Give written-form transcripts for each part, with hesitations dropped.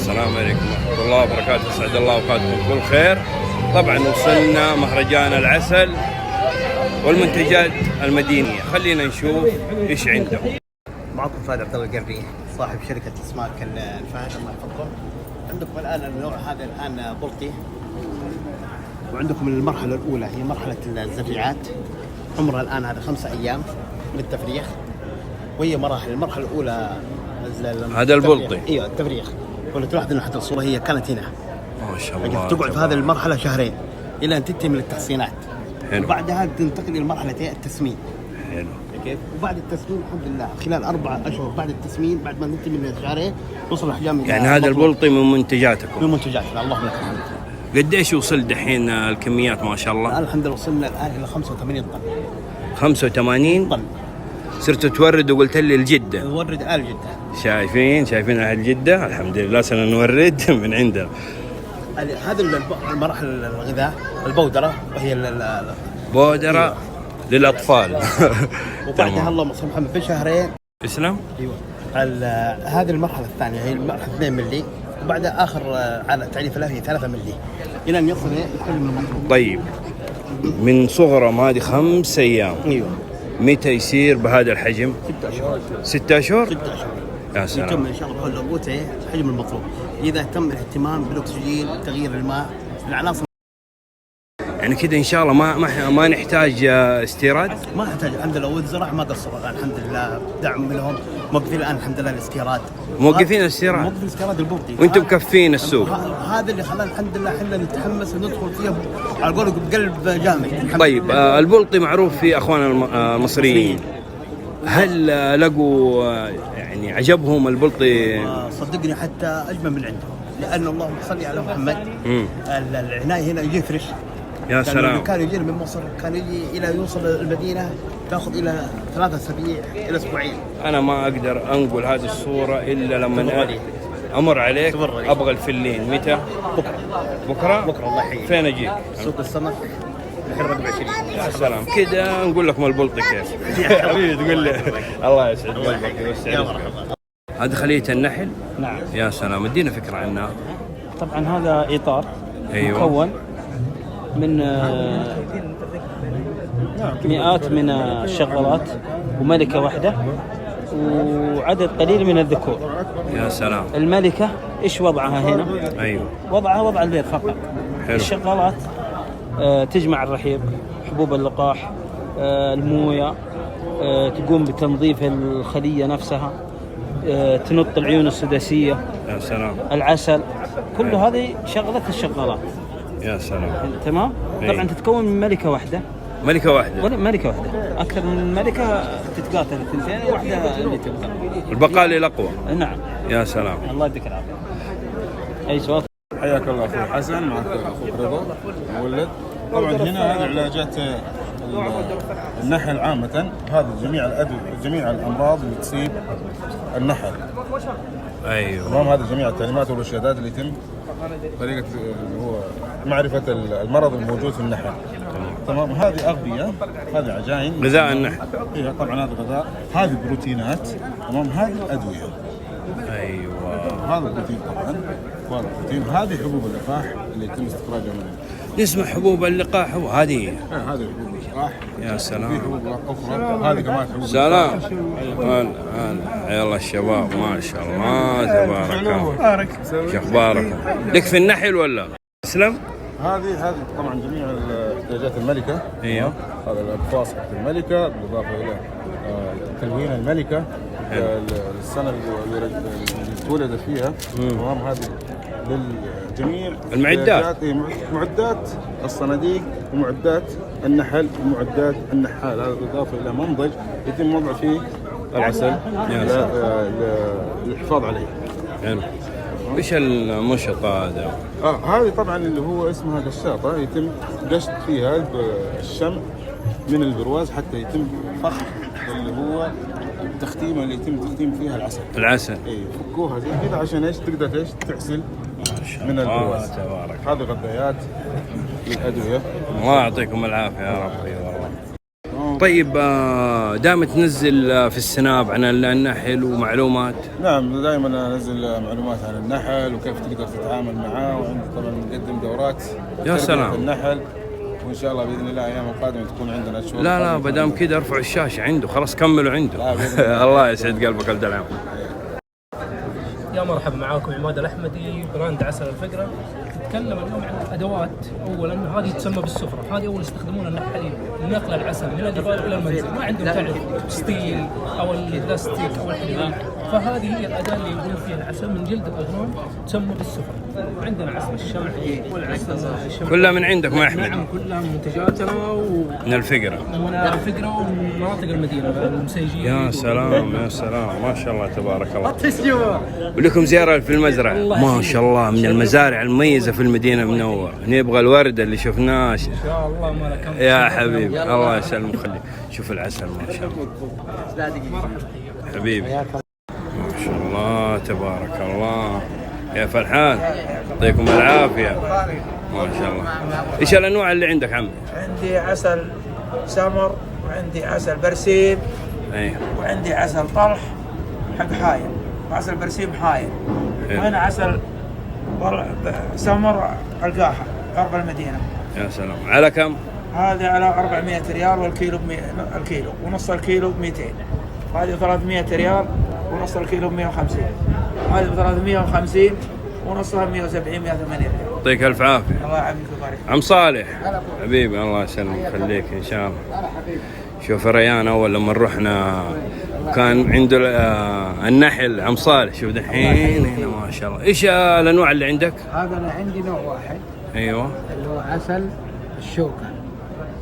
السلام عليكم ورحمة الله وبركاته. أسعد الله أوقاتكم بكل خير. طبعا وصلنا مهرجان العسل والمنتجات المدينية، خلينا نشوف إيش عندهم. معكم فهد عبد الله القرني صاحب شركة أسماك الفهد الله يحفظكم. عندكم الآن النوع هذا الآن بلطي، وعندكم المرحلة الأولى هي مرحلة الزفيعات، عمرها الآن هذا 5 أيام للتفريخ، وهي مراحل. المرحلة الأولى هذا البلطي، ايوه التفريخ. ولا تلاحظ انه حتى الصورة هي كانت هنا ما شاء الله، تقعد في هذه المرحلة شهرين إلى أن تنتهي من التحصينات. حلو. وبعدها تنتقل إلى مرحلة التسمين. حلو. كيف؟ وبعد التسمين الحمد لله خلال 4 أشهر بعد التسمين، بعد ما ننتهي من الشهرين، توصل الأحجام. يعني هذا البلطي من منتجاتكم؟ من منتجاتنا، اللهم لك الحمد. قديش وصل دحين الكميات ما شاء الله؟ الحمد لله وصلنا الآن إلى 85 طن. 85 طن. صرتوا تورد وقلت لي الجدة. نورد آل جدة. شايفين أهل جدة، الحمد لله سنورد من عندنا. هذا المراحل الغذاء البودرة، وهي بودرة للأطفال. وبعدها اللهم صل محمد بشهرين. اسلام. ايوه. هذه المرحلة الثانية هي المرحلة 2 ملي، وبعدها آخر على تعريف له هي 3 ملي، إلى أن يصل الكل من المطلوب. طيب من صغرهم هذه 5 أيام. ايوه. متى يصير بهذا الحجم؟ 6 أشهر. 6 أشهر؟ 6 أشهر. يا سلام. يتم إن شاء الله بحول الأبوته الحجم المطلوب، إذا تم الاهتمام بالأكسجين، تغيير الماء، العناصر. يعني كده إن شاء الله ما نحتاج استيراد؟ ما نحتاج الحمد لله، والزراعة ما قصروا الآن الحمد لله، دعم منهم. موقفين الآن الحمد لله الاستيراد. موقفين الاستيراد؟ موقفين الاستيراد البلطي. وأنتم مكفين السوق؟ هذا اللي خلانا الحمد لله احنا نتحمس وندخل فيه على قولك بقلب جامد. طيب البلطي معروف في أخواننا المصريين، هل لقوا يعني عجبهم البلطي؟ صدقني حتى أجمل من عندهم، لأن اللهم صل على محمد. العناية هنا يجي فريش. يا سلام. كان يجي من مصر، كان يجي إلى يوصل المدينة تأخذ إلى 3 أسابيع إلى أسبوعين. أنا ما أقدر أنقل هذه الصورة إلا لما أمر عليك. أبغى الفلين. متى؟ بكرة. بكرة الله يحييك. فين أجيك؟ سوق السمك الحين رقم 20. يا سلام، كده نقول لكم البلطي كيف. يا حبيبي تقول لي الله يسعد قلبك ويسعدك. هذه خلية النحل؟ نعم. يا سلام، ادينا فكرة عنها. طبعا هذا إطار. أيوة. مكون من مئات من الشغالات وملكة واحدة وعدد قليل من الذكور. يا سلام. الملكة إيش وضعها هنا؟ أيوة. وضعها وضع البيض فقط. حلو. الشغالات تجمع الرحيق، حبوب اللقاح، الموية، تقوم بتنظيف الخلية نفسها، تنط العيون السداسية. يا سلام. العسل، كل هذه شغلة الشغالات. يا سلام. تمام. أي. طبعا تتكون من ملكة واحدة. ملكة واحدة؟ ولا ملكة واحدة، أكثر من ملكة تتقاتل الثنتين، واحدة اللي تبقى. البقاء للأقوى. نعم. يا سلام. الله يديك العافية. أي سؤال؟ حياك الله أخوي حسن، معك أخوك رضا مولد. طبعا هنا هذه علاجات النحل عامة، هذه جميع الأدوية، جميع الأمراض اللي تصيب النحل. أيوة. تمام. هذه جميع التعليمات والإرشادات اللي يتم طريقة هو معرفة المرض الموجود في النحل. تمام. هذه أغذية، هذه عجائن غذاء النحل. إيه طبعا هذا غذاء، هذه بروتينات. تمام. هذه أدوية. أيوة. هذا البروتين طبعا، وهذا البروتين. هذه حبوب اللقاح اللي يتم استخراجها منها. نسمع حبوب اللقاح وهذه. هذه حبوب اللقاح. يا سلام. في حبوب أخرى، هذه كمان حبوب سلام. يلا الشباب ما شاء الله تبارك الله. شو اخباركم؟ لك في النحل ولا؟ اسلم. هذه طبعا جميع احتياجات الملكه. ايوه. هذا الاقفاص حق الملكه، بالاضافه الى تلوين الملكه السنه اللي تولدت فيها. تمام. هذه للجميع المعدات، معدات الصناديق ومعدات النحل ومعدات النحال. هذا بالاضافه الى منضج يتم وضع فيه العسل للحفاظ عليه. حلو. ايش المشط هذا؟ هذه طبعا اللي هو اسمها قشاطه، يتم قشط فيها الشمع من البرواز حتى يتم فخ اللي هو التختيمه اللي يتم تختيم فيها العسل. العسل. اي فكوها زي كذا عشان ايش تقدر ايش تغسل من البرواز. تبارك. هذه غذايات للادويه. الله يعطيكم العافيه يا ربي والله. طيب دائما تنزل في السناب عن النحل ومعلومات؟ نعم دائما انزل معلومات عن النحل وكيف تقدر تتعامل معاه، وعندي طبعا نقدم دورات يا سلام النحل، وان شاء الله باذن الله ايام القادمه تكون عندنا اشهر. لا بدام كذا ارفعوا الشاشه عنده، خلاص كملوا عنده. الله يسعد قلبك ولد العم. يا مرحبا، معاكم عماد الأحمدي براند عسل الفقرة. نتكلم اليوم عن أدوات. أولا هذه تسمى بالسفرة، هذه أول يستخدمونها النحالين لنقل العسل من الجبال إلى المنزل، ما عندهم تعرف ستيل أو البلاستيك أو الحديد، فهذه هي الأداة اللي يقولون فيها العسل من جلد الأغنام تسمى بالسفرة. عندنا عسل الشمع والعسل الشمع كلها من عندكم يا أحمد؟ نعم كلها من منتجاتنا من الفقرة. من الفقرة ومن مناطق المدينة المسيجين. يا سلام يا سلام، ما شاء الله تبارك الله. ولكم زيارة في المزرعة ما شاء الله، من المزارع المميزة في المدينة المنورة. نبغى الوردة اللي شفناه إن شاء الله ما لك يا حبيبي، الله يسلمك ويخليك. شوف العسل ما شاء الله حبيبي، ما شاء الله تبارك الله. يا فرحان يعطيكم العافية ما شاء الله. ايش الانواع اللي عندك عمي؟ عندي عسل سمر، وعندي عسل برسيم، ايه، وعندي عسل طلح حق حايل، وعسل برسيم حايل، وهنا عسل سمر القاحة غرب المدينة. يا سلام. على كم؟ هذا على 400 ريال، والكيلو الكيلو ونص الكيلو ب 200. هذه 300 ريال ونص الكيلو ب 150. هذه ب 350 ونصها ب 170 180 ريال. يعطيك الف عافية. الله يعافيك ويبارك. عم صالح حبيبي، الله يسلمك ويخليك ان شاء الله. شوف ريان اول لما رحنا كان عنده النحل عم صالح، شوف دحين هنا ما شاء الله. ايش الانواع اللي عندك؟ هذا أنا عندي نوع واحد. ايوه. اللي هو عسل الشوكة.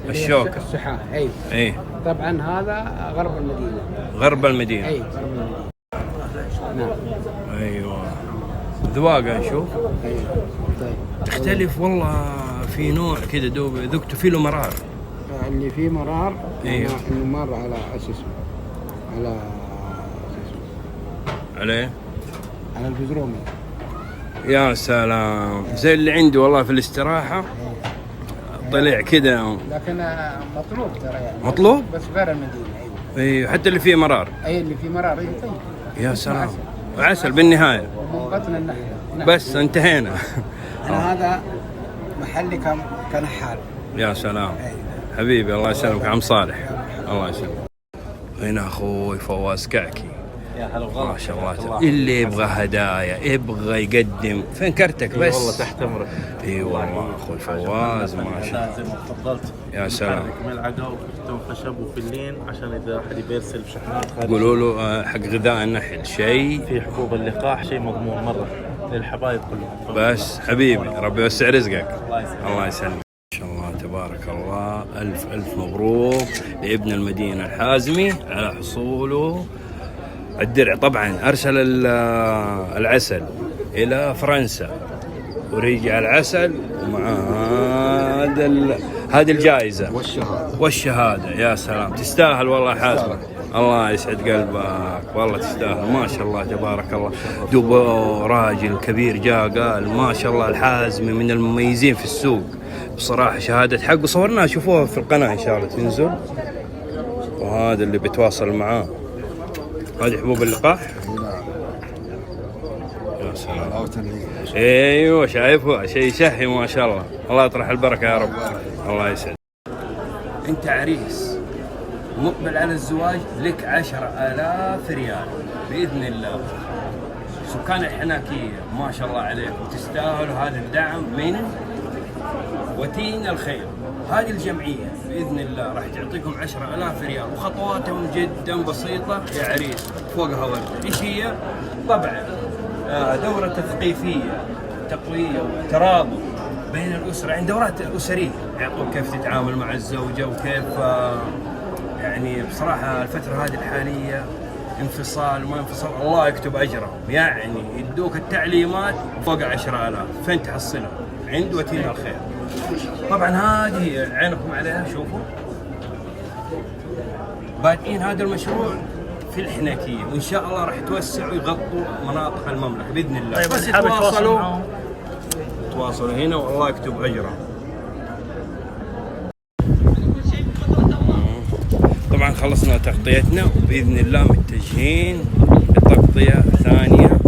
الشوكة. السحاء. اي. اي. طبعا هذا غرب المدينة. غرب المدينة. اي غرب المدينة. نعم. ايوه. ذواقة نشوف. ايوه. طيب. تختلف والله، في نوع كذا دوب ذقته فيه له مرار. اللي فيه مرار. ايوه. انه مر على اسمه على عليه؟ على البزرومي. يا سلام، زي اللي عندي والله في الاستراحة طلع كذا. لكن مطلوب ترى يعني. مطلوب؟ بس غير المدينة. ايوه. ايوه، حتى اللي فيه مرار. اي اللي فيه مرار. اي طيب. يا سلام، عسل بالنهاية. ومن بطن النحل. نعم. بس انتهينا. أنا هذا محلي كنحال. يا سلام حبيبي، الله يسلمك عم صالح، الله يسلمك. هنا اخوي فواز كعكي، يا هلا والله، ما شاء الله. اللي يبغى هدايا يبغى يقدم، فين كرتك بس؟ والله تحت امرك. اي والله اخوي فواز ما شاء الله. زي ما تفضلت. يا سلام. ملعقه وكرتون خشب وفلين عشان اذا احد يبي يرسل شحنات قولوا له حق غذاء النحل شيء. في حبوب اللقاح شيء مضمون مره للحبايب كلهم. بس حبيبي ربي يوسع رزقك، الله يسلمك. ما شاء الله تبارك الله. ألف ألف مبروك لابن المدينة الحازمي على حصوله الدرع. طبعا أرسل العسل إلى فرنسا ورجع العسل ومع هذه الجائزة والشهادة. يا سلام، تستاهل والله حازم، الله يسعد قلبك والله تستاهل. ما شاء الله تبارك الله. دوب راجل كبير جاء قال ما شاء الله الحازمي من المميزين في السوق بصراحة، شهادة حق. وصورناها شوفوها في القناة إن شاء الله تنزل. وهذا اللي بيتواصل معاه، هذه حبوب اللقاح. يا سلام. ايوه شايفه شيء شهي ما شاء الله. الله يطرح البركة يا رب، الله يسعد. انت عريس مقبل على الزواج، لك 10,000 ريال بإذن الله. سكان الحناكية ما شاء الله عليكم تستاهلوا هذا الدعم من وتين الخير. هذه الجمعية بإذن الله راح تعطيكم 10,000 ريال، وخطواتهم جدا بسيطة يا عريس فوقها ورد. إيش هي؟ طبعا دورة تثقيفية تقوية وترابط بين الأسرة، يعني دورات أسرية يعطوك كيف تتعامل مع الزوجة وكيف يعني بصراحة الفترة هذه الحالية انفصال ما انفصال الله يكتب أجرهم، يعني يدوك التعليمات فوق 10,000 فين تحصلها؟ عند وتين الخير. طبعا هذه عينكم عليها، شوفوا بادئين هذا المشروع في الحناكية، وإن شاء الله راح يتوسعوا ويغطوا مناطق المملكة بإذن الله. طيب بس تواصلوا هنا والله يكتب أجرهم. خلصنا تغطيتنا، وبإذن الله متجهين لتغطية ثانية